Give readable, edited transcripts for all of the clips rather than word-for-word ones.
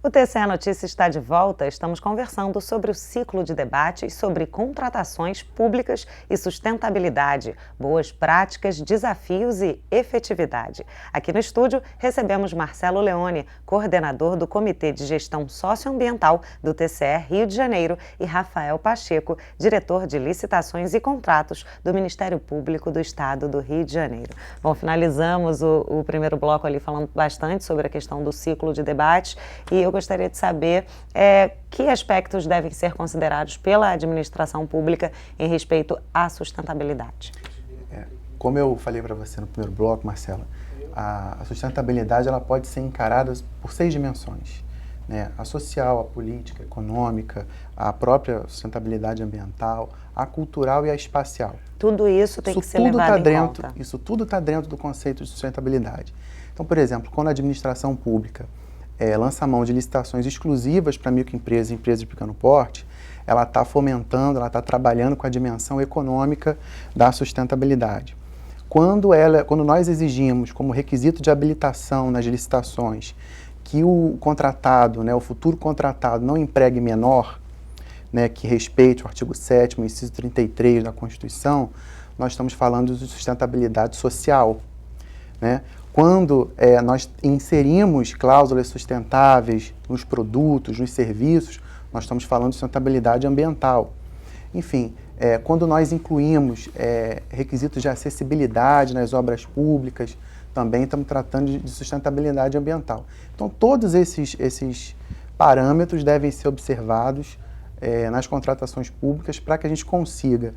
O TCE Notícias está de volta. Estamos conversando sobre o ciclo de debates sobre contratações públicas e sustentabilidade, boas práticas, desafios e efetividade. Aqui no estúdio recebemos Marcelo Leone, coordenador do Comitê de Gestão Socioambiental do TCE Rio de Janeiro, e Rafael Pacheco, diretor de Licitações e Contratos do Ministério Público do Estado do Rio de Janeiro. Bom, finalizamos o primeiro bloco ali falando bastante sobre a questão do ciclo de debates e eu gostaria de saber que aspectos devem ser considerados pela administração pública em respeito à sustentabilidade. Como eu falei para você no primeiro bloco, Marcela, a sustentabilidade ela pode ser encarada por 6 dimensões, né? A social, a política, a econômica, a própria sustentabilidade ambiental, a cultural e a espacial. Tudo isso tem que ser levado em conta. Isso tudo está dentro do conceito de sustentabilidade. Então, por exemplo, quando a administração pública lança a mão de licitações exclusivas para microempresas e empresas de pequeno porte, ela está fomentando, ela está trabalhando com a dimensão econômica da sustentabilidade. Quando nós exigimos como requisito de habilitação nas licitações que o contratado, né, o futuro contratado não empregue menor, né, que respeite o artigo 7º, inciso 33 da Constituição, nós estamos falando de sustentabilidade social, né? Quando nós inserimos cláusulas sustentáveis nos produtos, nos serviços, nós estamos falando de sustentabilidade ambiental. Enfim, quando nós incluímos requisitos de acessibilidade nas obras públicas, também estamos tratando de sustentabilidade ambiental. Então, todos esses parâmetros devem ser observados nas contratações públicas para que a gente consiga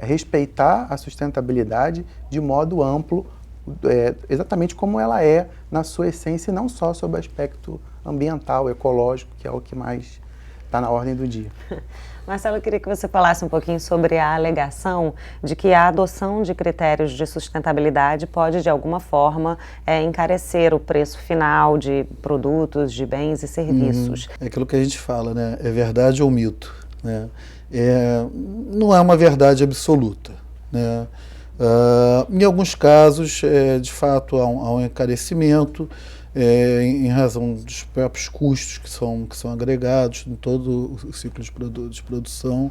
respeitar a sustentabilidade de modo amplo, exatamente como ela é na sua essência, e não só sob o aspecto ambiental, ecológico, que é o que mais está na ordem do dia. Marcelo, eu queria que você falasse um pouquinho sobre a alegação de que a adoção de critérios de sustentabilidade pode, de alguma forma, encarecer o preço final de produtos, de bens e serviços. É aquilo que a gente fala, né? É verdade ou mito, né? Não é uma verdade absoluta, né? Em alguns casos, de fato, há um encarecimento em razão dos próprios custos que são agregados em todo o ciclo de produção,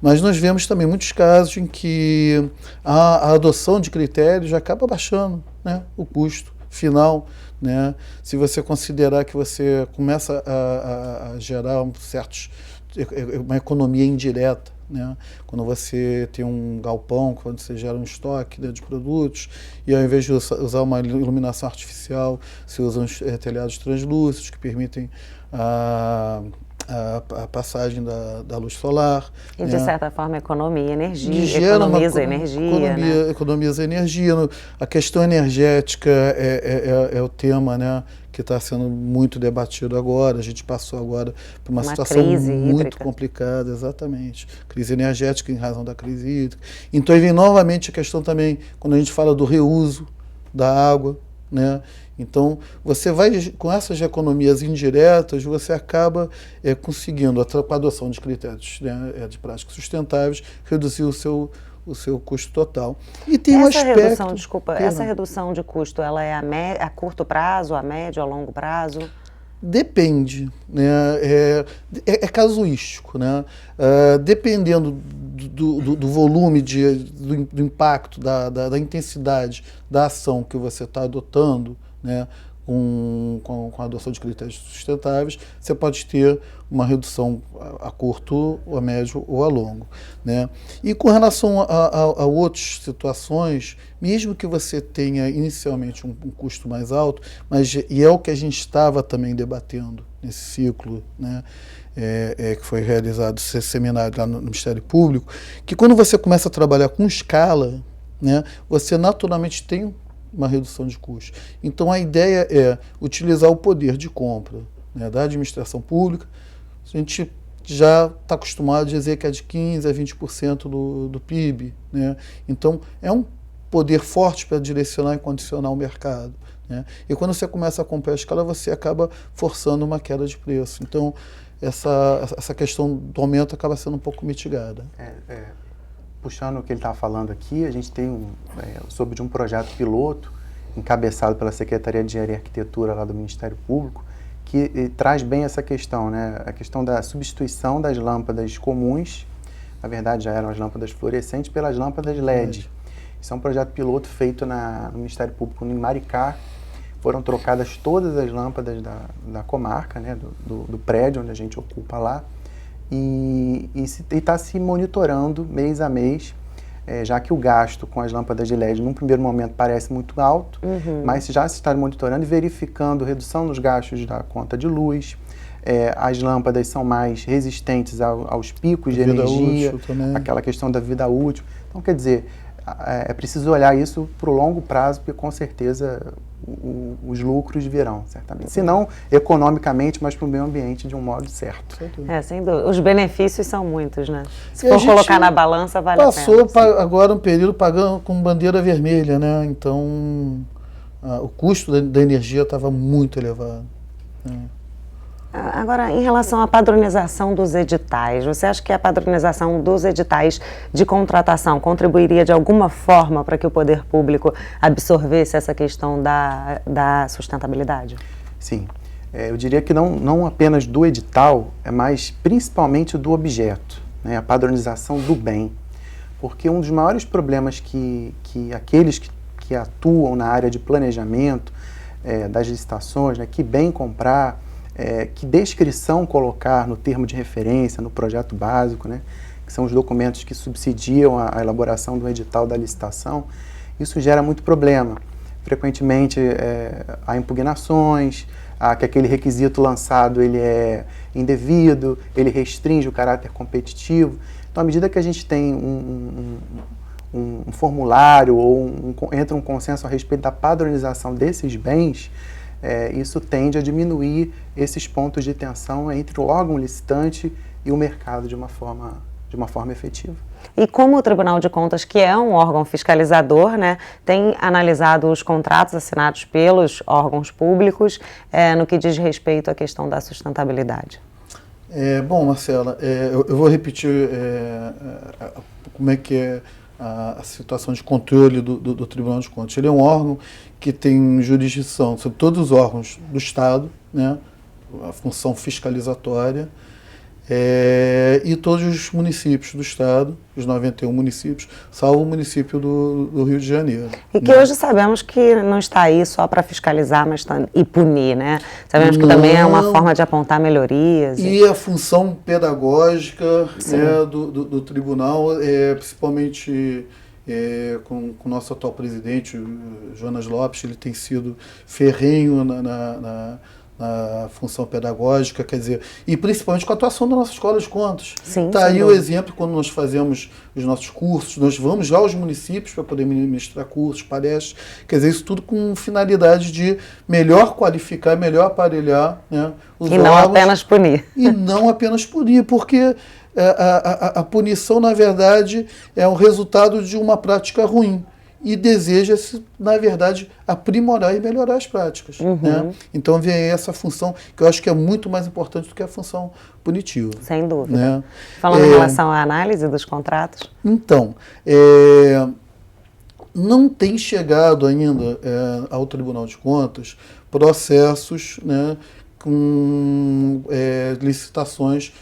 mas nós vemos também muitos casos em que a adoção de critérios acaba baixando, né, o custo final, né? Se você considerar que você começa a gerar uma economia indireta, né? Quando você tem um galpão, quando você gera um estoque, né, de produtos, e ao invés de usar uma iluminação artificial, você usa uns telhados translúcidos que permitem a passagem da luz solar. E, de certa forma, economiza energia. Economiza energia. A questão energética é o tema, né, que está sendo muito debatido agora. A gente passou agora por uma situação muito hídrica. Complicada, exatamente. Crise energética em razão da crise hídrica. Então, aí vem novamente a questão também, quando a gente fala do reuso da água, né? Então, você vai, com essas economias indiretas, você acaba conseguindo, com a adoção de critérios, né, de práticas sustentáveis, reduzir o seu custo total. E tem essa redução de custo, ela é a curto prazo, a médio, a longo prazo? Depende, né? É casuístico, né? Dependendo do volume, do impacto, da intensidade da ação que você está adotando, né, com a adoção de critérios sustentáveis, você pode ter uma redução a curto, a médio ou a longo, né? E com relação a outras situações, mesmo que você tenha inicialmente um custo mais alto, e é o que a gente estava também debatendo nesse ciclo, né, que foi realizado esse seminário lá no Ministério Público, que quando você começa a trabalhar com escala, né, você naturalmente tem uma redução de custos. Então, a ideia é utilizar o poder de compra, né, da administração pública. A gente já está acostumado a dizer que é de 15% a 20% do PIB, né? Então, é um poder forte para direcionar e condicionar o mercado, né? E quando você começa a comprar a escala, você acaba forçando uma queda de preço. Então, essa questão do aumento acaba sendo um pouco mitigada. Puxando o que ele estava falando aqui, a gente tem soube de um projeto piloto encabeçado pela Secretaria de Engenharia e Arquitetura lá do Ministério Público, que traz bem essa questão, né? A questão da substituição das lâmpadas comuns, na verdade já eram as lâmpadas fluorescentes, pelas lâmpadas LED. Isso é um projeto piloto feito no Ministério Público em Maricá. Foram trocadas todas as lâmpadas da comarca, né? do prédio onde a gente ocupa lá, e está se monitorando mês a mês, já que o gasto com as lâmpadas de LED, num primeiro momento, parece muito alto, mas já se está monitorando e verificando redução nos gastos da conta de luz. As lâmpadas são mais resistentes aos picos de energia, aquela questão da vida útil. Então, quer dizer, é preciso olhar isso para o longo prazo, porque com certeza os lucros virão, certamente. Se não economicamente, mas para o meio ambiente de um modo certo. Sem dúvida. Os benefícios são muitos, né? Se for colocar na balança, vale a pena. Passou agora um período pagando com bandeira vermelha, né? Então, o custo da energia estava muito elevado. Agora, em relação à padronização dos editais, você acha que a padronização dos editais de contratação contribuiria de alguma forma para que o poder público absorvesse essa questão da sustentabilidade? Sim. Eu diria que não apenas do edital, mas principalmente do objeto, né? A padronização do bem. Porque um dos maiores problemas que aqueles que atuam na área de planejamento das licitações, né? Que bem comprar, que descrição colocar no termo de referência, no projeto básico, né, que são os documentos que subsidiam a elaboração do edital da licitação, isso gera muito problema. Frequentemente há impugnações, que aquele requisito lançado ele é indevido, ele restringe o caráter competitivo. Então, à medida que a gente tem um formulário ou entra um consenso a respeito da padronização desses bens, isso tende a diminuir esses pontos de tensão entre o órgão licitante e o mercado de uma forma efetiva. E como o Tribunal de Contas, que é um órgão fiscalizador, né, tem analisado os contratos assinados pelos órgãos públicos no que diz respeito à questão da sustentabilidade? Bom, Marcela, eu vou repetir como é que é a situação de controle do Tribunal de Contas. Ele é um órgão que tem jurisdição sobre todos os órgãos do Estado, né, a função fiscalizatória, e todos os municípios do Estado, os 91 municípios, salvo o município do Rio de Janeiro. E que hoje sabemos que não está aí só para fiscalizar e punir, né? Sabemos que também é uma forma de apontar melhorias. E a função pedagógica, né, do tribunal, principalmente com o nosso atual presidente, o Jonas Lopes, ele tem sido ferrenho na função pedagógica, quer dizer, e principalmente com a atuação da nossa Escola de Contas. Está aí o exemplo quando nós fazemos os nossos cursos, nós vamos lá aos municípios para poder ministrar cursos, palestras, quer dizer, isso tudo com finalidade de melhor qualificar, melhor aparelhar, né, os órgãos. E não apenas punir. E não apenas punir, porque a punição, na verdade, é o resultado de uma prática ruim. E deseja-se, na verdade, aprimorar e melhorar as práticas. Né? Então vem essa função que eu acho que é muito mais importante do que a função punitiva. Sem dúvida. Né? Falando em relação à análise dos contratos? Então, não tem chegado ainda ao Tribunal de Contas processos, né, com licitações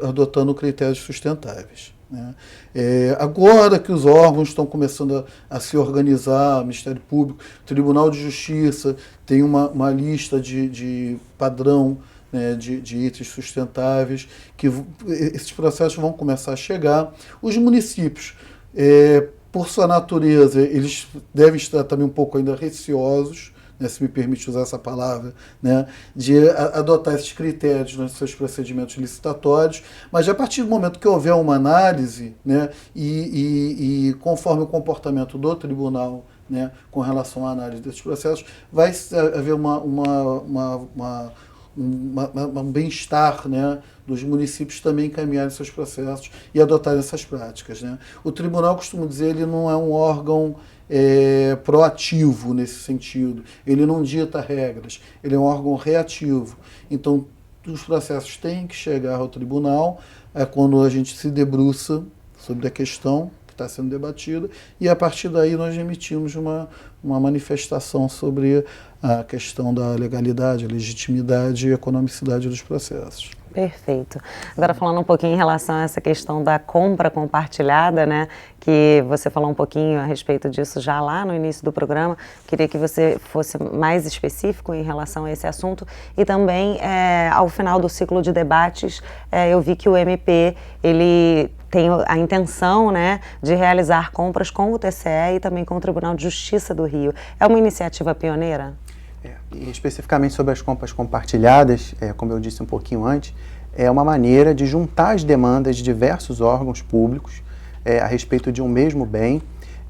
adotando critérios sustentáveis. Né? Agora que os órgãos estão começando a se organizar, o Ministério Público, o Tribunal de Justiça tem uma lista de padrão, né, de itens sustentáveis, que esses processos vão começar a chegar. Os municípios, por sua natureza, eles devem estar também um pouco ainda receosos, né, se me permite usar essa palavra, né, de adotar esses critérios nos seus procedimentos licitatórios, mas a partir do momento que houver uma análise, né, e conforme o comportamento do tribunal, né, com relação à análise desses processos, vai haver um bem-estar, né, dos municípios também encaminharem seus processos e adotarem essas práticas. Né. O tribunal, costumo dizer, ele não é um órgão proativo nesse sentido, ele não dita regras, ele é um órgão reativo. Então, os processos têm que chegar ao tribunal quando a gente se debruça sobre a questão, está sendo debatida, e a partir daí nós emitimos uma manifestação sobre a questão da legalidade, legitimidade e economicidade dos processos. Perfeito. Agora falando um pouquinho em relação a essa questão da compra compartilhada, né, que você falou um pouquinho a respeito disso já lá no início do programa, queria que você fosse mais específico em relação a esse assunto e também ao final do ciclo de debates eu vi que o MP, ele tem a intenção, né, de realizar compras com o TCE e também com o Tribunal de Justiça do Rio. É uma iniciativa pioneira? E especificamente sobre as compras compartilhadas, como eu disse um pouquinho antes, é uma maneira de juntar as demandas de diversos órgãos públicos a respeito de um mesmo bem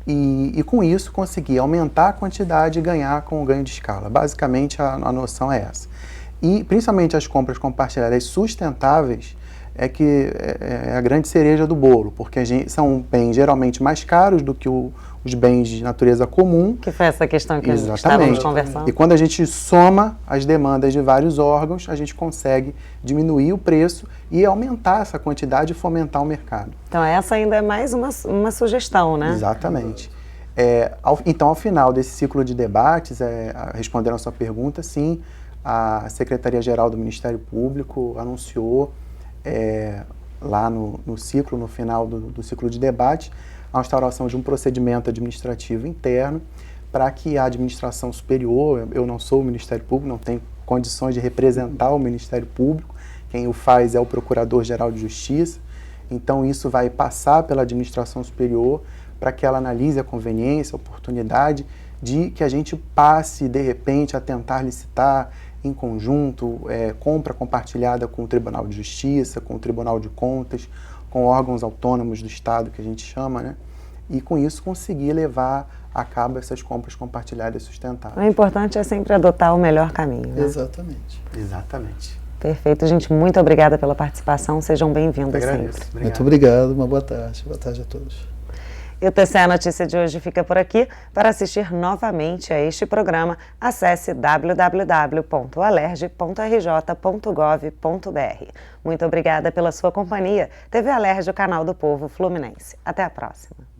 e com isso conseguir aumentar a quantidade e ganhar com o ganho de escala. Basicamente a noção é essa. E principalmente as compras compartilhadas sustentáveis é que é a grande cereja do bolo, porque são bens geralmente mais caros do que os bens de natureza comum. Que foi essa questão que Exatamente. estávamos conversando. E quando a gente soma as demandas de vários órgãos, a gente consegue diminuir o preço e aumentar essa quantidade e fomentar o mercado. Então essa ainda é mais uma sugestão, né? Exatamente. Então, ao final desse ciclo de debates, respondendo a sua pergunta, sim, a Secretaria-Geral do Ministério Público anunciou lá no ciclo, no final do ciclo de debate, a instauração de um procedimento administrativo interno para que a administração superior, eu não sou o Ministério Público, não tenho condições de representar o Ministério Público, quem o faz é o Procurador-Geral de Justiça, então isso vai passar pela administração superior para que ela analise a conveniência, a oportunidade de que a gente passe, de repente, a tentar licitar em conjunto, compra compartilhada com o Tribunal de Justiça, com o Tribunal de Contas, com órgãos autônomos do Estado, que a gente chama, né? E com isso conseguir levar a cabo essas compras compartilhadas sustentáveis. O importante é sempre adotar o melhor caminho, né? Exatamente. Exatamente. Perfeito, gente. Muito obrigada pela participação. Sejam bem-vindos sempre. Obrigado. Muito obrigado, uma boa tarde. Boa tarde a todos. E o TCE Notícia de hoje fica por aqui. Para assistir novamente a este programa, acesse www.alerj.rj.gov.br. Muito obrigada pela sua companhia. TV Alerj, o canal do povo fluminense. Até a próxima.